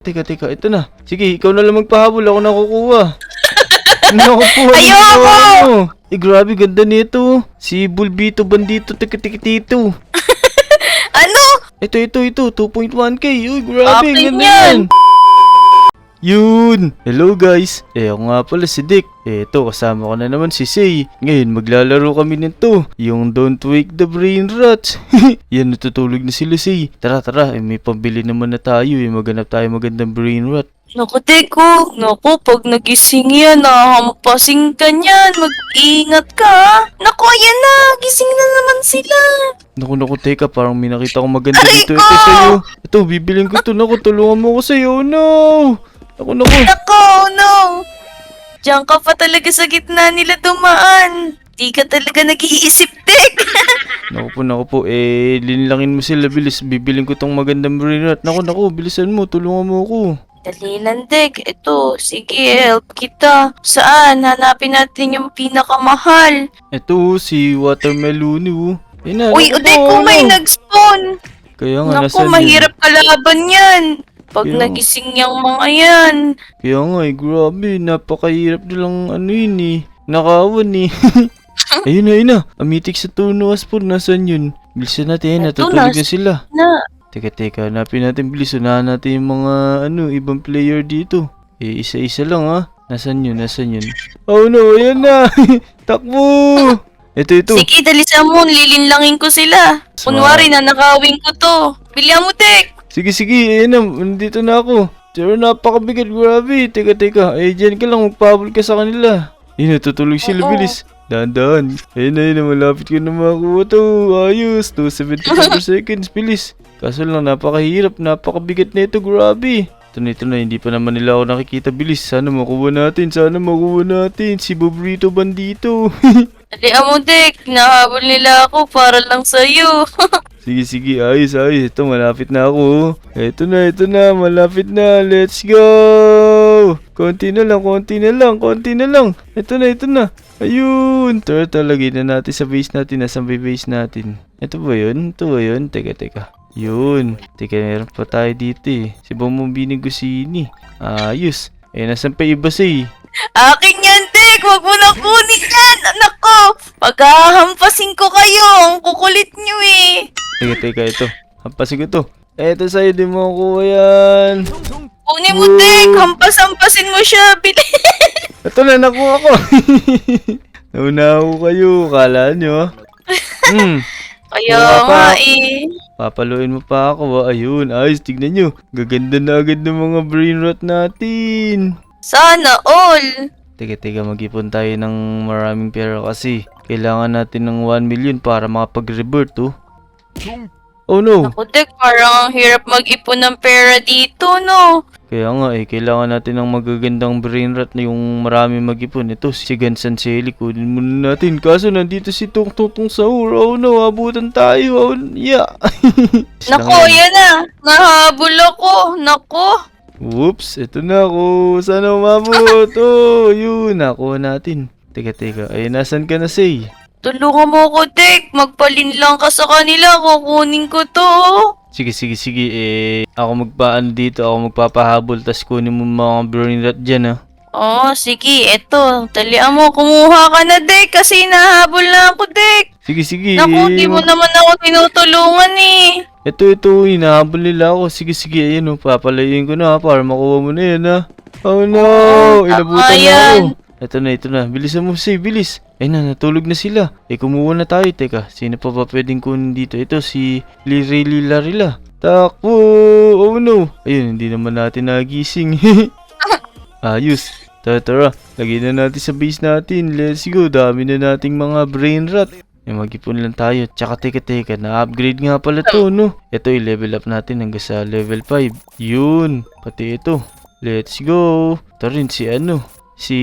Teka, ito na. Sige, ikaw na lang magpahabol, ako na kukuha. Naku po, Ayoko! grabe, ganda nito. Si Bulbito Bandito, tito. Ano? Ito, 2.1k. Uy, grabe, Akin ganda yan. yan. Yun! Hello guys! Ako nga pala si Dick. Ito, kasama ko na naman si Say. Ngayon, maglalaro kami nito. Yung Don't Wake the Brain Rats. Yan, natutulog na sila, Say. Tara, may pambili naman na tayo. Maghanap tayo magandang brain rat. Naku, Teko. Naku, pag nagising yan, hampasing ka niyan. Mag-ingat ka, ha? Naku, ayan na. Gising na naman sila. Naku, teka, parang may nakita akong maganda Aray dito. ko! Ito sa'yo. Ito, bibiling ko ito. Naku, tulungan mo ko sa'yo. No! Naku. Naku, no. Diyan ka pa talaga sa gitna nila dumaan. Di ka talaga nag-iisip, Tek. Naku po. Linlangin mo sila, bilis. Bibiling ko tong magandang brain rat. Naku, bilisan mo. Tulungan mo ako. Dali lang, Tek. Ito, sige, help kita. Saan? Hanapin natin yung pinakamahal. Ito, si Watermelon. Uy, Teko, may nag-spawn. Kaya nga, Naku, nasaan yun? mahirap kalaban yan. Pag Kaya- nagising yung mga yan. Kaya nga, grabe, napakahirap nilang nakawan ayun na. Amitik sa tunuas po, nasan yun? Bilisan natin, Ito, natutulog na sila. Na, Teka, hanapin natin, bilis, unahan natin yung mga, ibang player dito. Isa-isa lang Nasan yun? Oh no, ayan na! Takbo! Ito. sige, dalisan mo. Lilinlangin ko sila. Kunwari, nanakawin ko to. Bilihan mo, Tek. Sige, ayan na, nandito na ako. Pero napakabigat, grabe. Teka, dyan ka lang, magpahabol ka sa kanila. Natutulog sila, Oo. bilis. Dahan. Ayun na, malapit ko na makakuha to. Ayos, 275 per seconds, bilis. Kaso lang, napakahirap, napakabigat na ito, grabe. Ito na, hindi pa naman nila ako nakikita, bilis. Sana makuha natin, si Bobrito Bandito. Dalihan mo, Tek. Nahabol nila ako para lang sa'yo. Sige, ayos. Ito, malapit na ako. Ito na, malapit na. Let's go! Konti na lang. Ito na. Ayun! Tara, lagay na natin sa base natin. Nasaan ba yung base natin? Ito ba yun? Teka. Yun. Teka, meron pa tayo dito Si Bombombi Gusini. Ayos. Nasaan pa iba Akin yan, Tek. Huwag mo na kunin yan. Anak ko. Paghahampasin ko kayo. Ang kukulit nyo eh. Teka, ito. Hampasin ko to. Ito sa'yo, di mo kuha yan. Kunin mo, Tek. Hampas-hampasin mo siya. Ito na, nakuha ko. Nauna ako kayo. Kala nyo, Kaya Wala pa. nga eh. Papaluin mo pa ako. Ayun, ayos. Tignan nyo. Gaganda na agad ng mga brain rot natin. Sana all. Teka, mag-ipon tayo ng maraming pera kasi kailangan natin ng 1 million para makapag-revert, Oh no! Ako, Tek, parang ang hirap mag-ipon ng pera dito, no? Kaya nga kailangan natin ng magagandang brain rot na yung marami mag-ipon. Ito, si Gansan Shelly, kunin muna natin. Kaso nandito si Tong Sahur. Oh no, abutan tayo. Oh, yeah. Nako, yan na. Nahabol ako. Nako. Whoops, ito na ako. Sana umabot. Oh, yun. Nakuha natin. Teka. Ay, nasan ka na, Say? Tulungan mo ko, Tek. Magpalin lang ka sa kanila. Kukunin ko to. Sige. Ako magpaano dito. Ako magpapahabol. Tas kunin mo mga brain rot dyan, Oh, sige. Eto. Talian mo. Kumuha ka na, Tek. Kasi nahabol na ako, Tek. Sige. Naku, di mo naman ako tinutulungan eh. Ito. Hinahabol nila ako. Sige. Ayan, papalayin ko na para makuha mo na yan, Oh no! Inabutan na yan. ako. Ito na. Bilisan mo, Say. Bilis. Ayun na, natulog na sila. Kumuha na tayo. Teka, sino pa ba pwedeng kunin dito? Ito, si Larila. Takbo! Oh no! Ayun, hindi naman natin nagising. Ayos. Tara. Lagay na natin sa base natin. Let's go. Dami na nating mga brain rot. Mag-ipon lang tayo. Tsaka teka. Na-upgrade nga pala to, no? Ito, i-level up natin hanggang sa level 5. Yun. Pati ito. Let's go. Ito rin si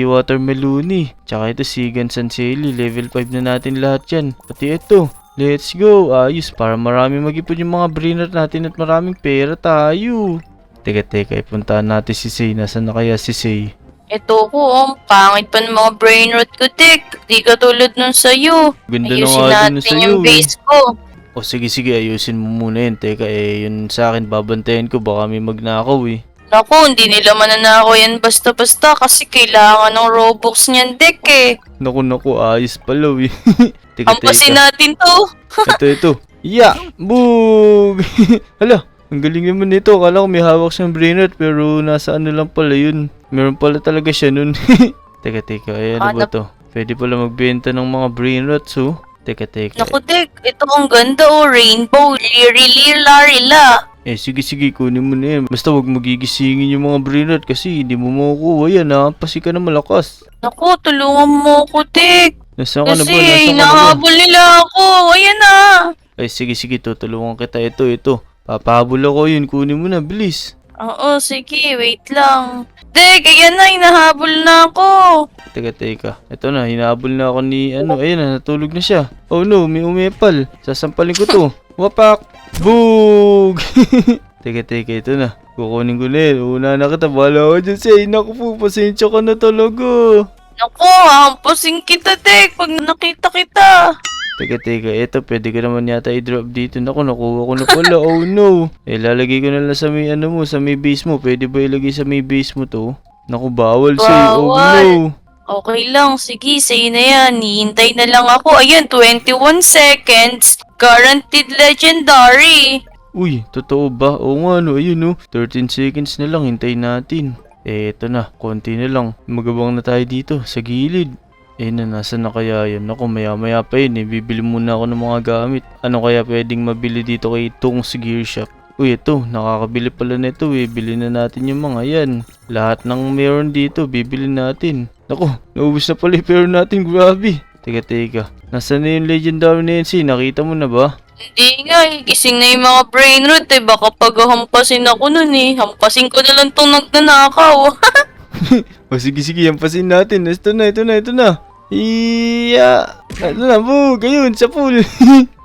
Watermelon. Tsaka ito si Gansan Shelly. Level 5 na natin lahat yan. Pati ito. Let's go. Ayos. Para marami mag-ipon yung mga brain rot natin at maraming pera tayo. Teka. Ipuntahan natin si Say. Nasaan na kaya si Say? Ito ko, pangit pa ng mga brain rot ko, Tek. Di katulad nun sa'yo. Ganda na Ayusin nga din na natin sa'yo, yung base ko. O sige, ayusin mo muna yun. Teka, yun sa akin, babantayan ko. Baka may magnakaw, Naku, hindi nila mananakaw yan basta-basta kasi kailangan ng Robux niyan, Dek eh. Naku, ayos pala eh. Teka. Hampasin natin to. Ito. Ya! Boog! Hala, ang galing naman nito. Akala ko may hawak siyang brain rot pero nasa ano lang pala yun. Meron pala talaga siya nun. Teka. Ay, ano ba to? Pwede pala magbenta ng mga brain rots oh. Teka. Naku, Dek, ito ang ganda oh, rainbow, lirila. Sige, kunin mo na yan. Basta wag magigisingin yung mga brain rot kasi hindi mo makukuha yan ha. Pasi ka na malakas. Naku, tulungan mo ko, Dek. Nasaan ka na ba? Kasi hinahabol nila ako. Ayan na. Ay, sige, tutulungan kita. Ito. Papahabol ako yun. Kunin mo na, bilis. Oo, sige, wait lang. Dek, ayan na, hinahabol na ako. Teka. Ito na, hinahabol na ako ni Ayan na, natulog na siya. Oh no, may umepal. Sasampalin ko to. Wapak! Boog! Teka, ito na. Kukunin ko na yan. Una na kita. Bahala ka dyan siya. Naku po, pasensya ka na talaga. Naku, hampasin kita, Dek, pag nakita kita. Teka, ito pwede ko naman yata i-drop dito. Naku, nakuha ko na pala. Oh no. Lalagay ko na lang sa may sa may base mo. Pwede ba ilagay sa may base mo to? Naku, bawal siya. Oh no. Okay lang, sige, sa'yo na yan. Hihintay na lang ako. Ayan, 21 seconds. Guaranteed legendary. Uy, totoo ba? Oo nga no, ayun no. 13 seconds na lang, hintayin natin. Eto na, konti na lang. Magabang na tayo dito, sa gilid. Nasa na kaya yun? Naku, maya pa yun bibili muna ako ng mga gamit. Ano kaya pwedeng mabili dito kay Tung's Gear Shop? Uy, ito, nakakabili pala nito Bili na natin yung mga yan. Lahat ng meron dito, bibili natin. Naku, naubos na pala yung pero natin, grabe. Teka. Nasaan na yung Legendary Nancy? Nakita mo na ba? Hindi nga, gising na yung mga brain rot Baka paghahampasin ako nun Hampasin ko na lang tong nagnanakaw. O sige, hampasin natin. Ito na. Iya! Ito na, boog! Ayun, sa pool!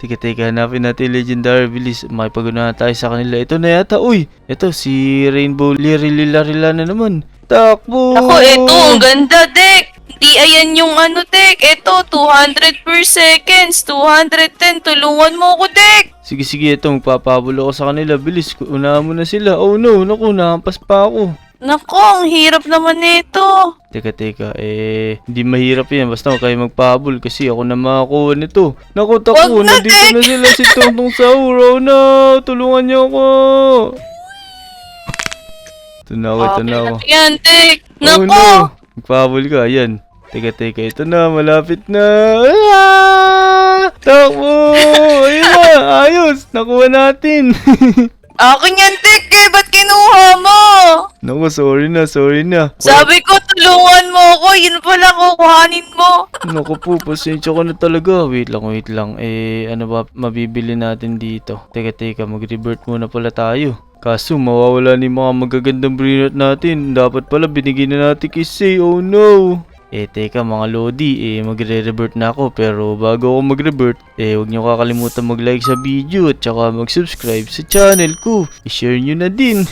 Teka, hanapin natin Legendary. Bilis, makipagunahan tayo sa kanila. Ito na yata, uy! Ito, si Rainbow Lirila na naman. Takbo! Ako, eto, ang ganda, Dek! Di ayan yung Dek. Eto, 200 per seconds, 210. Tulungan mo ko, Dek! Sige, ito, magpapabulo ako sa kanila. Bilis, unahan mo na sila. Oh no, naku, nahampas pa ako. Nako, ang hirap naman nito. Teka, hindi mahirap yan. Basta huwag kayo magpahabol kasi ako na makakuha nito. Naku, Wag na, nandito Dek! na sila si Tongtong Sahur. Oh no, tulungan niyo ako. Ito na ako. Yan, Dek. Oh Nako. no, magpahabol ka. Ayan. Teka, ito na, malapit na. Takbo! Ayun na, ayos. Nakuha natin. Akin yan, Dek Ba't kinuha mo? Naku, sorry na. Sabi ko, tulungan mo ako. Yun pala, kukuhanin mo. Naku po, pasensya ko na talaga. Wait lang. Ano ba mabibili natin dito? Teka, mag-revert muna pala tayo. Kaso, mawawala ni mga magagandang brain rot natin. Dapat pala binigyan na natin kay Say. Oh no! Teka mga Lodi, magre-revert na ako. Pero bago ako mag-revert, huwag niyo kakalimutan mag-like sa video at saka mag-subscribe sa channel ko. I-share nyo na din.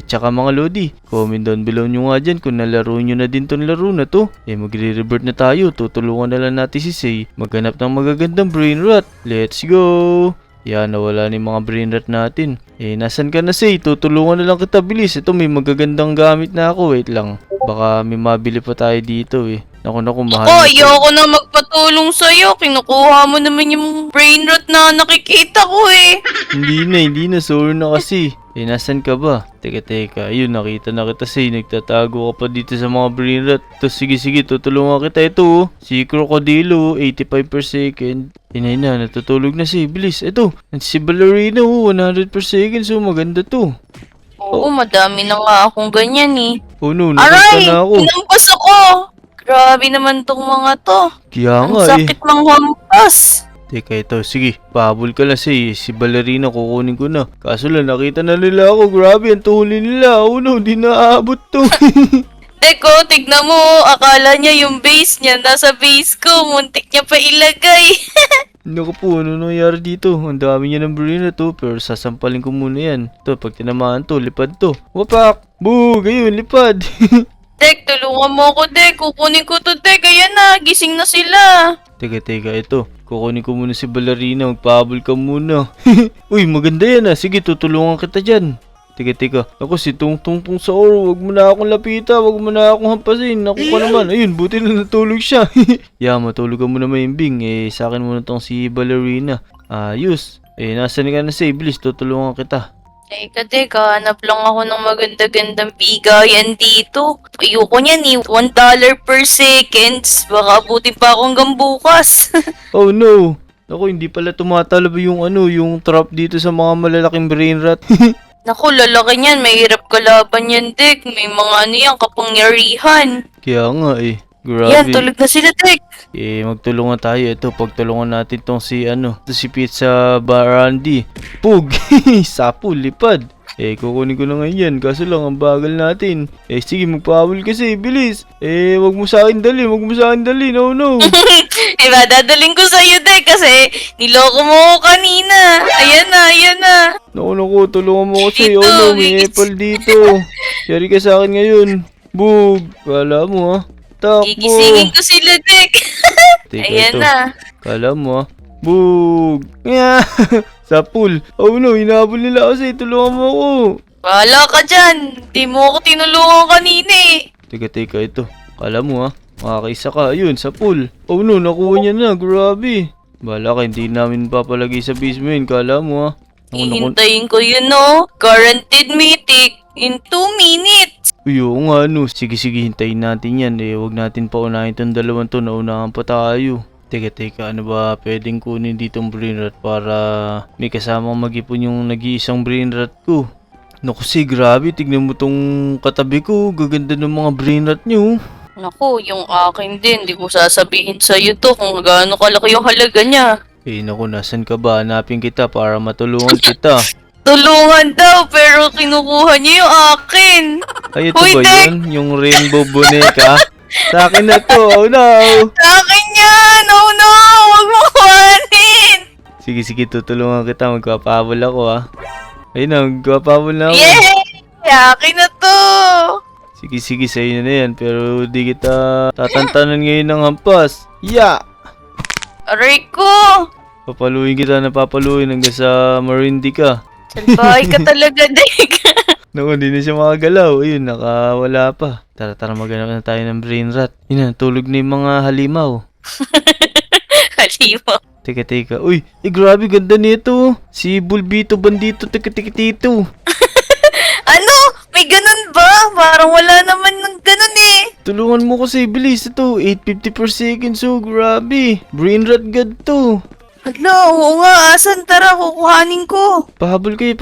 Tsaka mga Lodi, comment down below nyo nga dyan kung nalaro nyo na din tong laro na to. Magre-revert na tayo. Tutulungan na lang natin si Say maghanap ng magagandang brain rot. Let's go! Yan, nawala ni mga brain rot natin. Nasan ka na, Say? Tutulungan na lang kita, bilis. Ito, may magagandang gamit na ako. Wait lang. Baka may mabili pa tayo dito Naku, mahal. Ako, ayoko na magpatulong sa'yo. Kinukuha mo naman yung brain rot na nakikita ko Hindi na. Sorry na kasi. Nasan ka ba? Teka. Ayun, nakita na kita, Say. Nagtatago ka pa dito sa mga brain rot. Sige, tutulungan kita. Ito, si Crocodilo, 85 per second. Inay na, natutulog na si Bilis. Ito, si Ballerina, 100 per second. So, maganda to. Oo, madami na nga akong ganyan Oh no, Aray! nakita na ako. Hinampas ako! Grabe naman tong mga to. Kaya Ang nga sakit manghampas. Teka, ito, sige. Pahabol ka lang, Say. Si Ballerina, kukunin ko na. Kaso lang, nakita na nila ako. Grabe, ang tuhuli nila. Oh no, di naabot to. Teko, tignan mo. Akala niya yung base niya. Nasa base ko. Muntik niya pa ilagay. Naku po, ano nangyari dito? Ang dami niya ng brain na to, pero sasampalin ko muna yan. Ito, pag tinamaan to, lipad to. Wapak! Boog! Ayun, lipad! Dek, tulungan mo ako, Dek. Kukunin ko to, Dek. Ayan na, gising na sila. Teka, ito. Kukunin ko muna si Ballerina, magpahabol ka muna. Uy, maganda yan Sige, tutulungan kita dyan. Teka. Ako si Tungtung sa oro. Wag mo na akong lapita. Wag mo na akong hampasin. Naku ka naman. Ayun, buti na natulog siya. Matulog ka muna Maimbing. Sa akin muna tong si Ballerina. Ayos. Nasaan ka na say? Bilis, tutulungan kita. Teka, hanap lang ako ng maganda-gandang bigayan dito. Ayoko niyan eh, $1 per seconds. Baka abutin pa ako hanggang bukas. Oh no. Naku, hindi pala tumatalab yung trap dito sa mga malalaking brain rat. Naku, lalaki niyan. Mahirap kalaban yan, Dek. May mga kapangyarihan. Kaya nga Grabe. Yan, tulog na sila, Dek. Magtulungan tayo. Ito, pagtulungan natin tong si si Pizza Barandi. Pug! Sapo, lipad. Kukunin ko na ngayon yan. Kaso lang, ang bagal natin. Sige, magpahabol kasi. Bilis. Wag mo sa akin dali. No. Dadaling ko sa'yo, Dek, kasi niloko mo ko kanina. Ayan na. Naku, tulungan mo kasi. Dito, Oh no, may apple dito. Yari ka sa akin ngayon. Bug! Kala mo Takbo. Gigisingin ko sila, Dek. Teka, Ayan ito. na. Kala mo Bug! Sa pool. Oh no, hinabol nila kasi. Tulungan mo ako. Bahala ka dyan. Di mo ako tinulungan kanina eh. Teka, ito. Kala mo makakaisa ka. Ayun, sa pool. Oh no, nakuha niya na. Grabe. Bahala ka, hindi namin papalagay sa basement. Kala mo Hihintayin ko yun, no? Guaranteed mythic in 2 minutes. Uy, oo nga Sige, hintayin natin yan. Huwag natin paunahin tong dalawang to. Naunahan pa tayo. Teka, ano ba pwedeng kunin ditong brain rat para may kasamang mag-ipon yung nag-iisang brain rat ko? Naku, grabe. Tignan mo tong katabi ko. Gaganda ng mga brain rat nyo. Naku, yung akin din. Di ko sasabihin sa'yo to kung gaano kalaki yung halaga niya. Naku, nasan ka ba? Hanapin kita para matulungan kita. Tulungan daw, pero kinukuha niya yung akin. Ay, ito Hoy, ba Dek! yun? Yung rainbow boneka? Sa akin na to. Oh no! Sa akin yan! Oh no! Huwag mo kuhanin! Sige, tutulungan kita. Magpapahabol ako Ayun na, magpapahabol na ako. Yay! Akin na to! Sige, sa'yo na yan. Pero di kita tatantanan ngayon ng hampas. Aray ko! Papaluin kita na papaluin hanggang sa marindi ka. Salbahay ka talaga, Dek. Naku, hindi na siya makagalaw. Ayun, nakawala pa. Tara, maghanap na tayo ng brain rat. Yun na, tulog na yung mga halimaw. Halimaw. Teka. Uy, grabe, ganda nito. Si Bulbito Bandito, tito. Ano? May ganun ba? Parang wala naman ng ganun eh. Tulungan mo kasi, bilis. Ito, 850 per second. So, grabe. Brain rat god to. Hala, oo nga. Asan? Tara, kukuhanin ko. Pahabol kayo.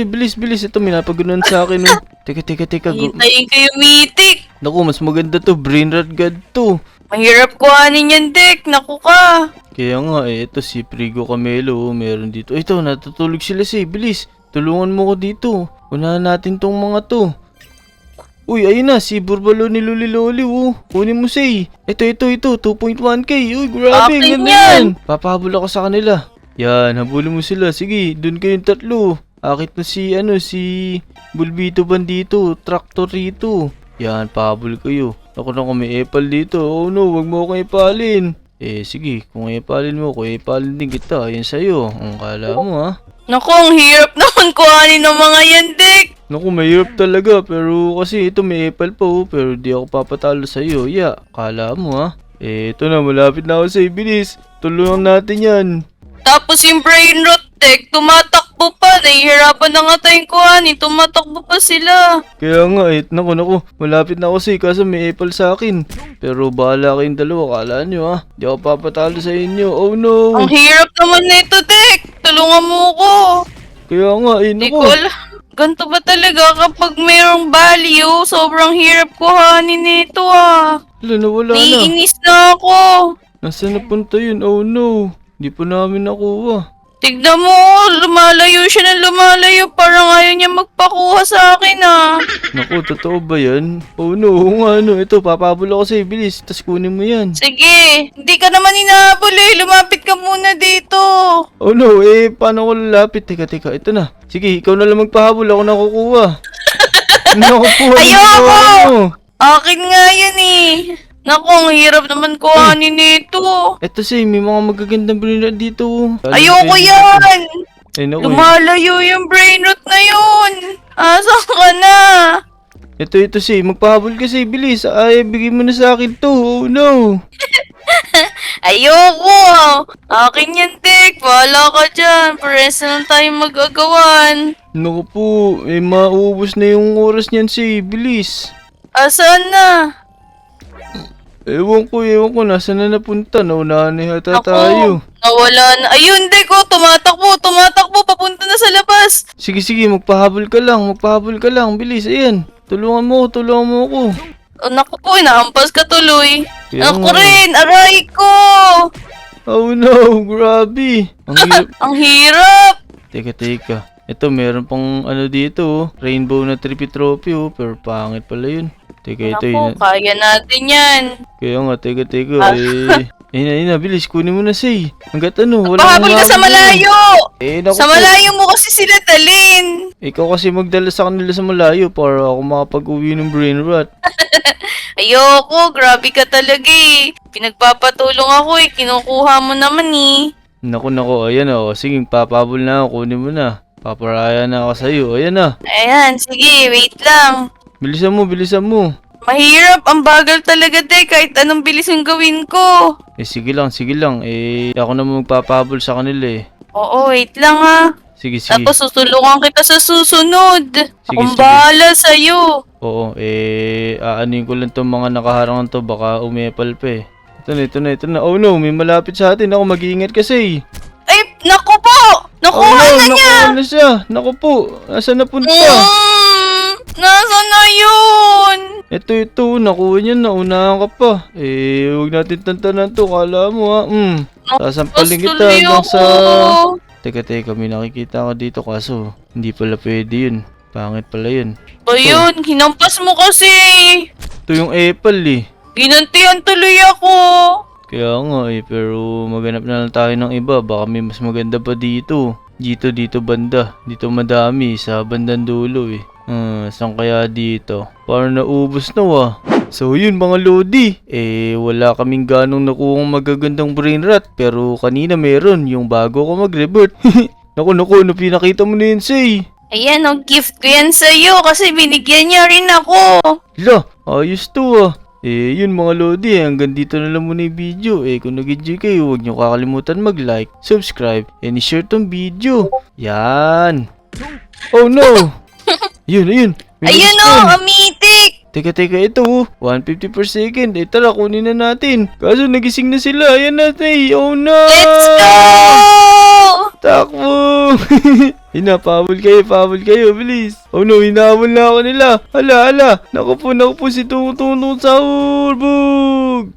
Bilis. Ito, may napaganon sa akin. Teka. Hintayin ko yung mythic. Naku, mas maganda to. Brain rat god to. Mahirap kuhanin yan, Dek. Naku ka. Kaya nga, ito si Prigo Camelo. Meron dito. Ito, natutulog sila bilis. Tulungan mo ko dito. Unahan natin tong mga to. Uy, ayun na, si Burbalo ni Luli. Kunin mo Ito, 2.1k. Uy, grabe, Akin ganda yan. yan. Papahabol ako sa kanila. Yan, habulin mo sila. Sige, dun kayong tatlo. Akit na si Bulbito Bandito, Traktorito. Yan, pahabol kayo. Ako na may epal dito. Oh no, wag mo akong ipalin. Sige, kung ipalin mo, ipalin din kita. Yan sa'yo. Ang kala mo Naku, ang hirap naman kuhanin ng mga yan, Dek. Naku, mahirap talaga. Pero kasi ito may epal pa pero di ako papatalo sa'yo. Kala mo ito na, malapit na ako sa'yo. Bilis, tulungan natin yan. Tapos yung brain rot, Dek, tumatakbo pa. Nahihirapan na nga tayong kuhanin. Tumatakbo pa sila. Kaya nga naku, malapit na ako sa'yo kaso may epal sa akin. Pero bahala kayong dalawa, kala nyo di ako papatalo sa inyo. Oh no! Ang hirap naman nito, Dek. Tulungan mo ko. Kaya nga Di naku. ko alam. Ganto ba talaga kapag mayroong value? Sobrang hirap kuhanin nito Nawala na. Naiinis na ako. Nasaan napunta yun? Oh no! Di pa namin nakuha. Tignan mo, lumalayo siya ng lumalayo. Parang ayaw niya magpakuha sa akin Naku, totoo ba yan? Oh no, ito, papabol ako sa'yo, bilis, tas kunin mo yan. Sige, hindi ka naman inahabol lumapit ka muna dito. Oh no, paano ko lalapit? Teka, ito na. Sige, ikaw na lang magpahabol, ako nakukuha. Ayoko! Akin nga yan Naku, ang hirap naman kuhanin nito. Ito may mga magagandang brina dito. Ayoko yan! Ay, naku. Lumalayo yung brain rot na yun. Asan ka na? Ito, si. Magpahabol ka, si. Bilis. Ay, bigay mo na sa akin to. Oh, no. Ayoko. Akin yan, Tek. Bahala ka dyan. Pares na lang tayo mag-agawan. Naku po. Eh, maubos na yung oras niyan, si. Bilis. Asan na? Ewan ko. Nasaan na napunta? Naunahan na yata Ako, tayo. nawala na. Ayun, Tek. Oh, tumatakbo. Papunta na sa labas. Sige, magpahabol ka lang. Bilis, ayan. Tulungan mo ako. Oh, naku po, nahampas ka tuloy. Kaya Ako nga. rin, aray ko. Oh no, grabe. Ang hirap. Ang hirap. Teka. Ito, meron pang ano dito, oh. Rainbow na trippy trophy, oh. Pero pangit pala yun. Teka, ito Naku, yun. kaya natin yan. Kaya nga, teka. Ah. Ayun na, bilis. Kunin mo na, say. Hanggat ano, Pahabol ka sa malayo. Naku Sa po. malayo mo kasi sila dalin. Ikaw kasi magdala sa kanila sa malayo para ako makapag-uwi ng brain rot. Ayoko, grabe ka talaga eh. Pinagpapatulong ako eh, kinukuha mo naman eh. Naku, ayan oh. Sige, papabol na ako. Kunin mo na. Paparaya na ako sa'yo. Ayan na. Ayan, sige, wait lang. Bilisan mo. Mahirap, ang bagal talaga de, kahit anong bilis yung gawin ko. Sige lang. Ako naman magpapabol sa kanila eh. Oo, wait lang ha. Sige. Tapos susulungan kita sa susunod. Akong sige. bahala sa'yo. Oo, aanin ko lang tong mga nakaharangan to. Baka umepal pa eh. Ito na. Oh no, may malapit sa atin. Ako, mag-iingat kasi. Ay, naku po! Nakuha na niya! Nakuha na siya. Naku po, nasaan napunta? Nasaan na yun? Ito, nakuha niya. Naunahan ka pa. Huwag natin tantanan to. Kala mo ha. Sasampalin kita Tuloy hanggang ako. sa... Teka, may nakikita ko dito kaso hindi pala pwede yun. Pangit pala yun. Ba yun? Hinampas mo kasi. Ito yung apple eh. Ginantihan tuloy ako. Kaya nga pero maghanap na lang tayo ng iba. Baka may mas maganda pa dito. Dito banda. Dito madami sa bandang dulo eh. Saan kaya dito? Parang naubos na So yun mga Lodi. Wala kaming ganong nakuhang magagandang brain rot. Pero kanina meron yung bago ko mag-revert. Naku, pinakita mo na yun, Say. Ayan, gift ko yan sa'yo kasi binigyan niya rin ako. Hala, ayos to. Yun mga Lodi, hanggang dito na lang muna yung video. Kung nag-enjoy kayo, huwag nyo kakalimutan mag-like, subscribe, and share tong video. Yan. Oh no. Yun. May Ayun respawn. amitik. Teka, ito 150 per second. Tara, kunin na natin. Kaso nagising na sila. Ayan natin. Oh no. Let's go! Takbo. Pabol kayo, bilis. Oh no, hinahabol na ako nila. Hala. Naku po si Tung sa urbog.